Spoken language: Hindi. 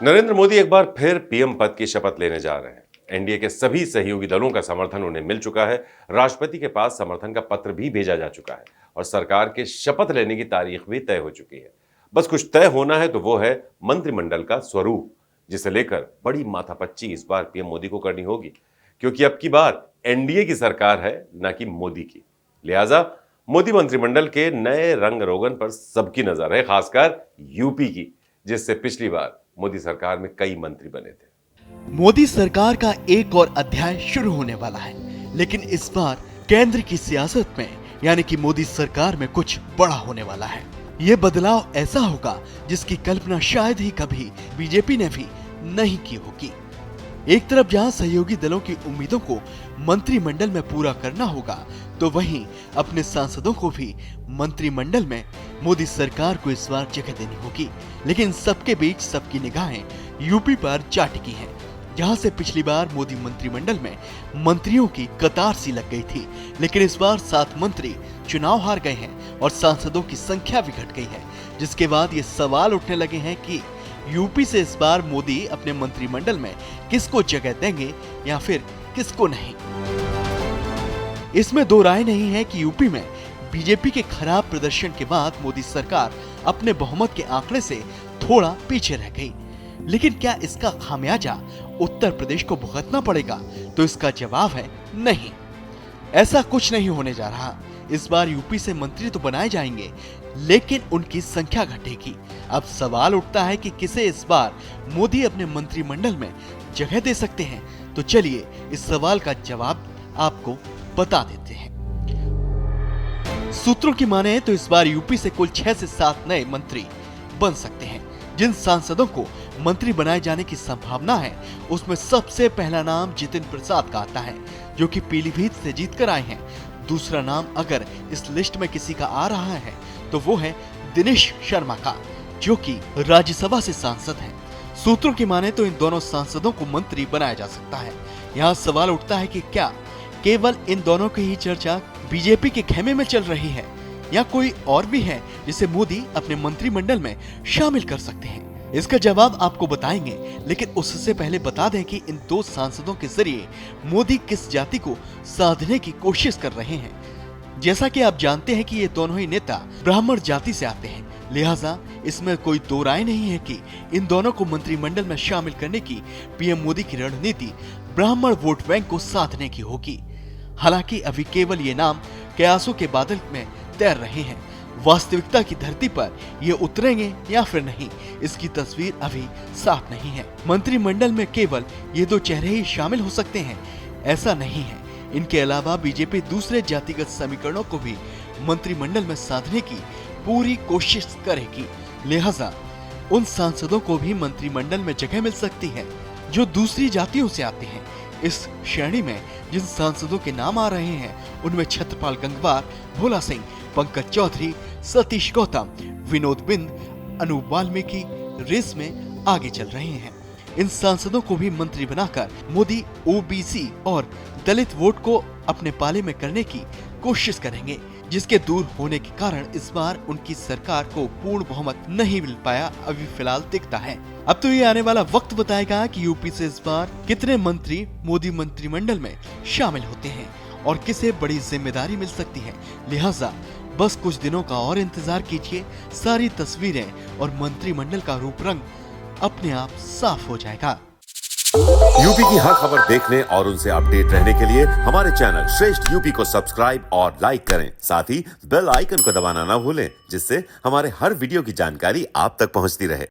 नरेंद्र मोदी एक बार फिर पीएम पद की शपथ लेने जा रहे हैं। एनडीए के सभी सहयोगी दलों का समर्थन उन्हें मिल चुका है। राष्ट्रपति के पास समर्थन का पत्र भी भेजा जा चुका है और सरकार के शपथ लेने की तारीख भी तय हो चुकी है। बस कुछ तय होना है तो वो है मंत्रिमंडल का स्वरूप, जिसे लेकर बड़ी माथापच्ची इस बार पीएम मोदी को करनी होगी, क्योंकि अब की बार एनडीए की सरकार है, न कि मोदी की। लिहाजा मोदी मंत्रिमंडल के नए रंग रोगन पर सबकी नजर है, खासकर यूपी की, जिससे पिछली बार मोदी सरकार में कई मंत्री बने थे। मोदी सरकार का एक और अध्याय शुरू होने वाला है, लेकिन इस बार केंद्र की सियासत में यानी कि मोदी सरकार में कुछ बड़ा होने वाला है। ये बदलाव ऐसा होगा जिसकी कल्पना शायद ही कभी बीजेपी ने भी नहीं की होगी। एक तरफ जहां सहयोगी दलों की उम्मीदों को मंत्रिमंडल में पूरा करना होगा, तो वहीं अपने सांसदों को भी मंत्रिमंडल में मोदी सरकार को इस बार जगह देनी होगी। लेकिन सबके बीच सबकी निगाहें यूपी पर जा टिकी हैं, जहां से पिछली बार मोदी मंत्रिमंडल में मंत्रियों की कतार सी लग गई थी। लेकिन इस बार 7 मंत्री चुनाव हार गए हैं और सांसदों की संख्या भी घट गई है, जिसके बाद ये सवाल उठने लगे हैं कि यूपी से इस बार मोदी अपने मंत्रिमंडल में किसको जगह देंगे या फिर किसको नहीं। इसमें दो राय नहीं है कि यूपी में बीजेपी के खराब प्रदर्शन के बाद मोदी सरकार अपने बहुमत के आंकड़े से थोड़ा पीछे रह गई। लेकिन क्या इसका खामियाजा उत्तर प्रदेश को भुगतना पड़ेगा? तो इसका जवाब है नहीं, ऐसा कुछ नहीं होने जा रहा। इस बार यूपी से मंत्री तो बनाए जाएंगे, लेकिन उनकी संख्या घटेगी। अब सवाल उठता है कि किसे इस बार मोदी अपने मंत्रिमंडल में जगह दे सकते हैं। तो चलिए इस सवाल का जवाब आपको बता देते हैं। सूत्रों की माने तो इस बार यूपी से कुल 6 से 7 नए मंत्री बन सकते हैं। जिन सांसदों को मंत्री बनाए जाने की संभावना है, उसमें सबसे पहला नाम जितिन प्रसाद का आता है, जो कि पीलीभीत से जीतकर आए हैं। दूसरा नाम अगर इस लिस्ट में किसी का आ रहा है तो वो है दिनेश शर्मा का, जो कि राज्यसभा से सांसद हैं। सूत्रों की माने तो इन दोनों सांसदों को मंत्री बनाया जा सकता है। यहाँ सवाल उठता है कि क्या केवल इन दोनों की ही चर्चा बीजेपी के खेमे में चल रही है, या कोई और भी है जिसे मोदी अपने मंत्रिमंडल में शामिल कर सकते हैं? इसका जवाब आपको बताएंगे, लेकिन उससे पहले बता दें कि इन 2 सांसदों के जरिए मोदी किस जाति को साधने की कोशिश कर रहे हैं। जैसा कि आप जानते हैं कि ये दोनों ही नेता ब्राह्मण जाति से आते हैं, लिहाजा इसमें कोई दो राय नहीं है कि इन दोनों को मंत्रिमंडल में शामिल करने की पीएम मोदी की रणनीति ब्राह्मण वोट बैंक को साधने की होगी। हालांकि अभी केवल ये नाम कयासों के बादल में तैर रहे हैं। वास्तविकता की धरती पर ये उतरेंगे या फिर नहीं, इसकी तस्वीर अभी साफ नहीं है। मंत्रिमंडल में केवल ये 2 चेहरे ही शामिल हो सकते हैं, ऐसा नहीं है। इनके अलावा बीजेपी दूसरे जातिगत समीकरणों को भी मंत्रिमंडल में साधने की पूरी कोशिश करेगी। लिहाजा उन सांसदों को भी मंत्रिमंडल में जगह मिल सकती है जो दूसरी जातियों से आते हैं। इस श्रेणी में जिन सांसदों के नाम आ रहे हैं, उनमें छत्रपाल गंगवार, भोला सिंह, पंकज चौधरी, सतीश गौतम, विनोद बिंद, अनूप वाल्मीकि रेस में आगे चल रहे हैं। इन सांसदों को भी मंत्री बनाकर मोदी ओबीसी और दलित वोट को अपने पाले में करने की कोशिश करेंगे, जिसके दूर होने के कारण इस बार उनकी सरकार को पूर्ण बहुमत नहीं मिल पाया अभी फिलहाल दिखता है। अब तो ये आने वाला वक्त बताएगा कि यूपी से इस बार कितने मंत्री मोदी मंत्रिमंडल में शामिल होते हैं और किसे बड़ी जिम्मेदारी मिल सकती है। लिहाजा बस कुछ दिनों का और इंतजार कीजिए, सारी तस्वीरें और मंत्रिमंडल का रूप रंग अपने आप साफ हो जाएगा। यूपी की हर खबर देखने और उनसे अपडेट रहने के लिए हमारे चैनल श्रेष्ठ यूपी को सब्सक्राइब और लाइक करें। साथ ही बेल आइकन को दबाना ना भूलें, जिससे हमारे हर वीडियो की जानकारी आप तक पहुंचती रहे।